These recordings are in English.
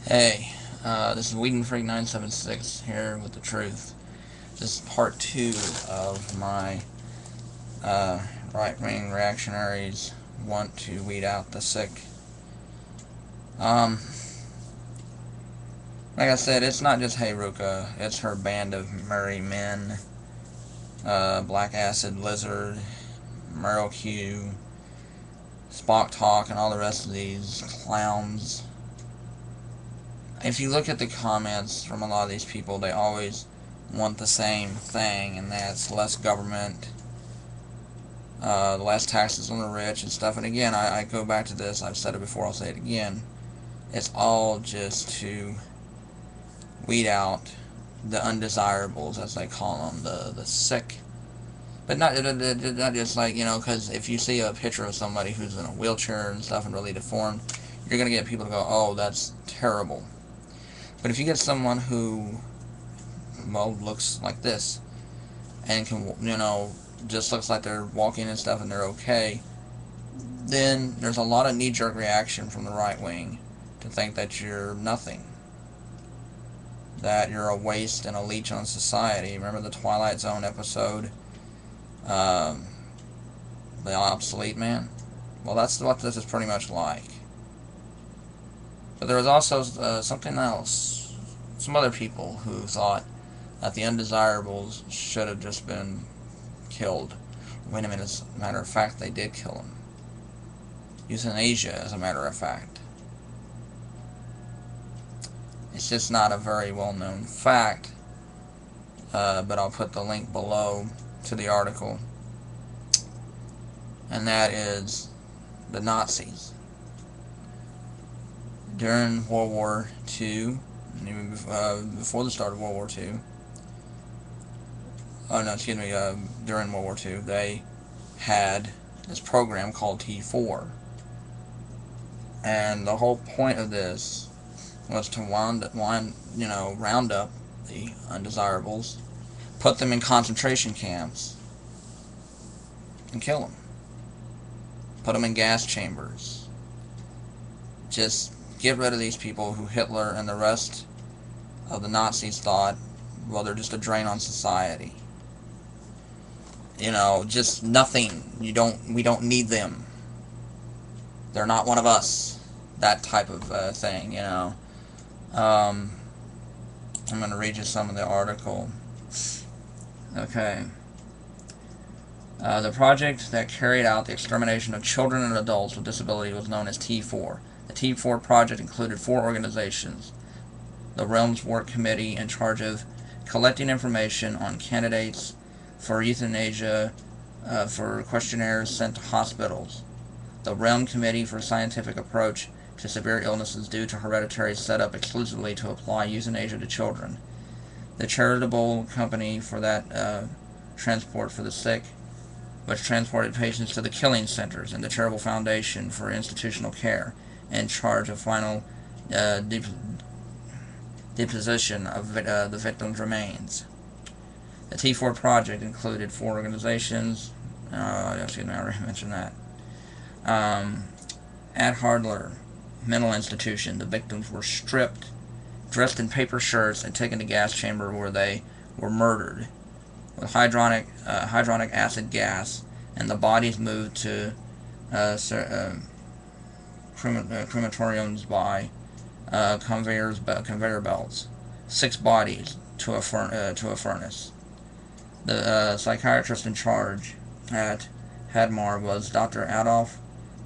Hey, this is Weedon Freak 976 here with the truth. This is part 2 of my right-wing reactionaries want to weed out the sick. Um, like I said, it's not just Hayruka, it's her band of merry men, Black Acid Lizard, Merrill Q, Spock Talk, and all the rest of these clowns. If you look at the comments from a lot of these people, they always want the same thing, and that's less government, less taxes on the rich and stuff. And again, I go back to this. I've said it before. I'll say it again. It's all just to weed out the undesirables, as they call them, the sick. But not just like, because if you see a picture of somebody who's in a wheelchair and stuff and really deformed, you're going to get people to go, oh, that's terrible. But if you get someone who, well, looks like this and can, just looks like they're walking and stuff and they're okay, then there's a lot of knee-jerk reaction from the right wing to think that you're nothing, that you're a waste and a leech on society. Remember the Twilight Zone episode, um, the obsolete man? Well, that's what this is pretty much like. But there was also something else, some other people who thought that the undesirables should have just been killed. Wait a minute, as a matter of fact, they did kill him. Euthanasia, as a matter of fact. It's just not a very well-known fact, but I'll put the link below to the article. And that is the Nazis. During World War II, and even before the start of World War II, during World War II, they had this program called T4. And the whole point of this was to round up the undesirables, put them in concentration camps, and kill them. Put them in gas chambers. Just get rid of these people who Hitler and the rest of the Nazis thought, well, they're just a drain on society. Just nothing. We don't need them. They're not one of us. That type of thing, I'm going to read you some of the article. Okay. The project that carried out the extermination of children and adults with disability was known as T4. The T4 project included 4 organizations. The Realms Work Committee, in charge of collecting information on candidates for euthanasia for questionnaires sent to hospitals. The Realm Committee for Scientific Approach to Severe Illnesses Due to Hereditary, set up exclusively to apply euthanasia to children. The Charitable Company for that Transport for the Sick, which transported patients to the killing centers, and the Charitable Foundation for Institutional Care, in charge of final deposition of the victims' remains. The T4 project included 4 organizations. I already mentioned that. At Hardler Mental Institution, the victims were stripped, dressed in paper shirts, and taken to gas chamber where they were murdered with hydronic acid gas, and the bodies moved to crematoriums by conveyor belts. 6 bodies to a furnace. The psychiatrist in charge at Hadmar was Dr. Adolf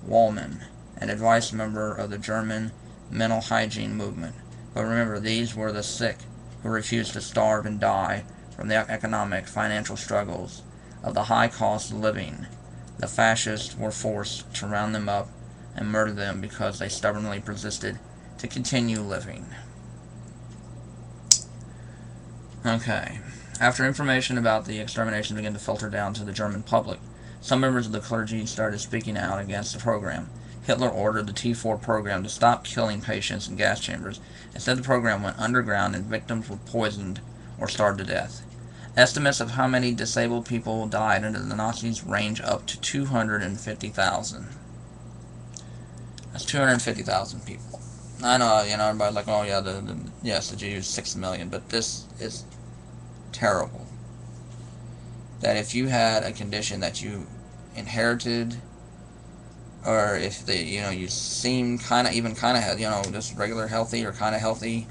Wallmann, an advice member of the German mental hygiene movement. But remember, these were the sick who refused to starve and die from the economic, financial struggles of the high cost of living. The fascists were forced to round them up and murder them because they stubbornly persisted to continue living. Okay. After information about the extermination began to filter down to the German public, some members of the clergy started speaking out against the program. Hitler ordered the T4 program to stop killing patients in gas chambers. Instead, the program went underground and victims were poisoned or starved to death. Estimates of how many disabled people died under the Nazis range up to 250,000. That's 250,000 people. I know, everybody's like, oh yeah, yes, the Jews 6 million, but this is terrible. That if you had a condition that you inherited, or if you seem kind of, even kind of, just regular healthy or kind of healthy,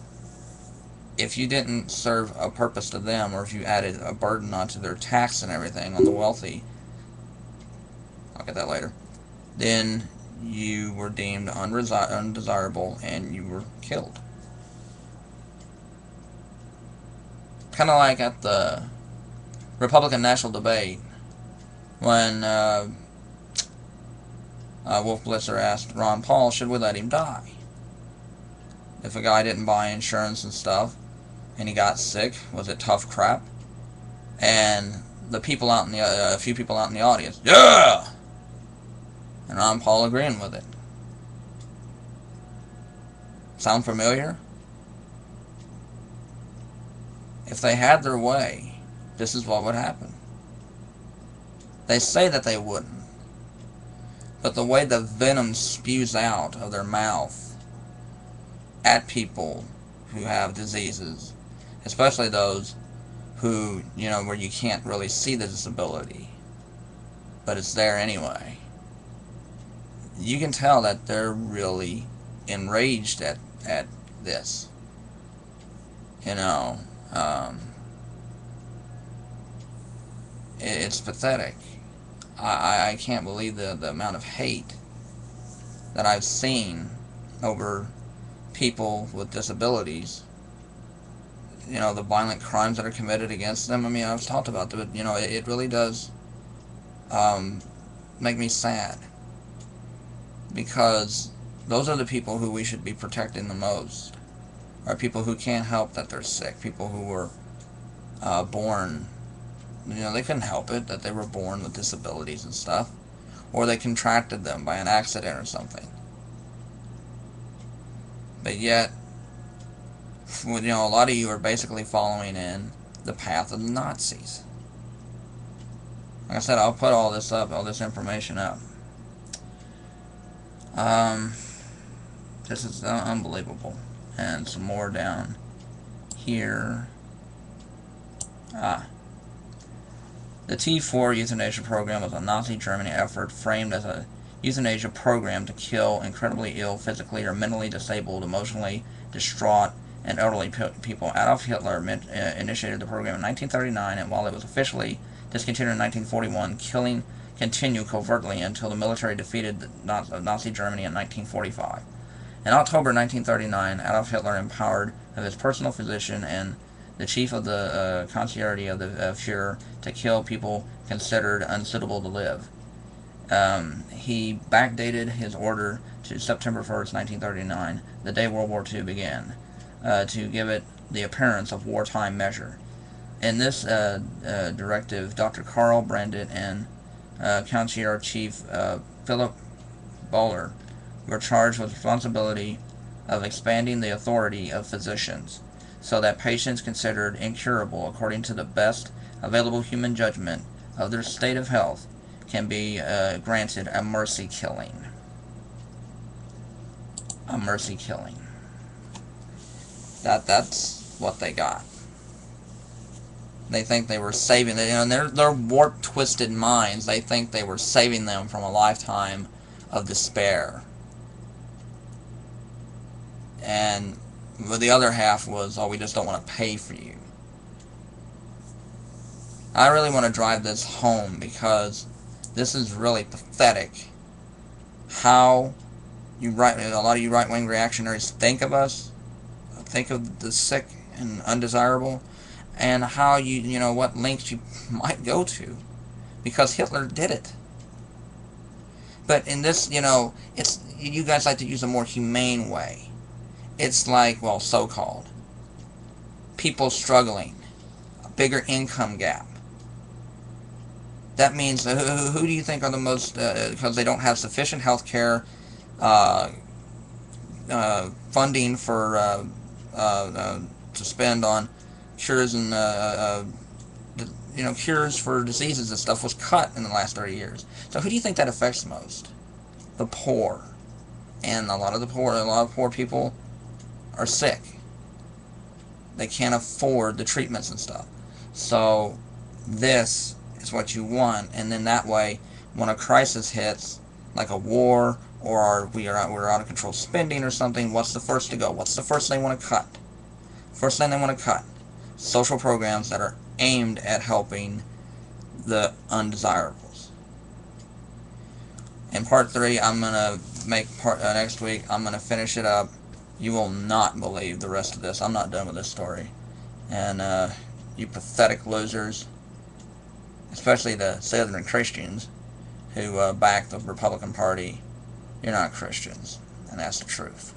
if you didn't serve a purpose to them, or if you added a burden onto their tax and everything on the wealthy, I'll get that later, then you were deemed undesirable and you were killed. Kind of like at the Republican national debate when Wolf Blitzer asked Ron Paul, should we let him die? If a guy didn't buy insurance and stuff, and he got sick, was it tough crap? And the people out in the, a few people out in the audience, yeah! And Ron Paul agreeing with it. Sound familiar? If they had their way, this is what would happen. They say that they wouldn't, but the way the venom spews out of their mouth at people who have diseases, especially those who, where you can't really see the disability, but it's there anyway, you can tell that they're really enraged at this. It's pathetic. I can't believe the amount of hate that I've seen over people with disabilities. The violent crimes that are committed against them. I mean, I've talked about it, but, it really does make me sad. Because those are the people who we should be protecting the most. Are people who can't help that they're sick. People who were born, they couldn't help it that they were born with disabilities and stuff. Or they contracted them by an accident or something. But yet, a lot of you are basically following in the path of the Nazis. Like I said, I'll put all this up, all this information up. This is unbelievable. And some more down here. The T4 euthanasia program was a Nazi Germany effort framed as a euthanasia program to kill incredibly ill, physically or mentally disabled, emotionally distraught, and elderly people. Adolf Hitler initiated the program in 1939, and while it was officially discontinued in 1941, killing continued covertly until the military defeated Nazi Germany in 1945. In October 1939, Adolf Hitler, empowered of his personal physician and the chief of the concierge of the Fuhrer, to kill people considered unsuitable to live. He backdated his order to September 1st, 1939, the day World War II began, to give it the appearance of wartime measure. In this directive, Dr. Karl Brandt and concierge chief Philip Bohler were charged with responsibility of expanding the authority of physicians, so that patients considered incurable according to the best available human judgment of their state of health can be granted a mercy killing. A mercy killing. That's what they got. They think they were saving them. In their warped, twisted minds, they think they were saving them from a lifetime of despair. And the other half was, oh, we just don't want to pay for you. I really want to drive this home because this is really pathetic. How a lot of you right-wing reactionaries think of us, think of the sick and undesirable, and how what lengths you might go to, because Hitler did it. But in this, it's, you guys like to use a more humane way. It's like, well, so-called people struggling, a bigger income gap. That means who do you think are the most, because they don't have sufficient health care funding for to spend on cures and cures for diseases and stuff was cut in the last 30 years. So who do you think that affects most? The poor, And a lot of poor people are sick. They can't afford the treatments and stuff. So this is what you want, and then that way, when a crisis hits, like a war, or we're out of control spending or something, what's the first to go? What's the first they want to cut? First thing they want to cut: social programs that are aimed at helping the undesirables. In part 3, I'm gonna make next week. I'm gonna finish it up. You will not believe the rest of this. I'm not done with this story. And you pathetic losers, especially the Southern Christians who back the Republican Party, you're not Christians, and that's the truth.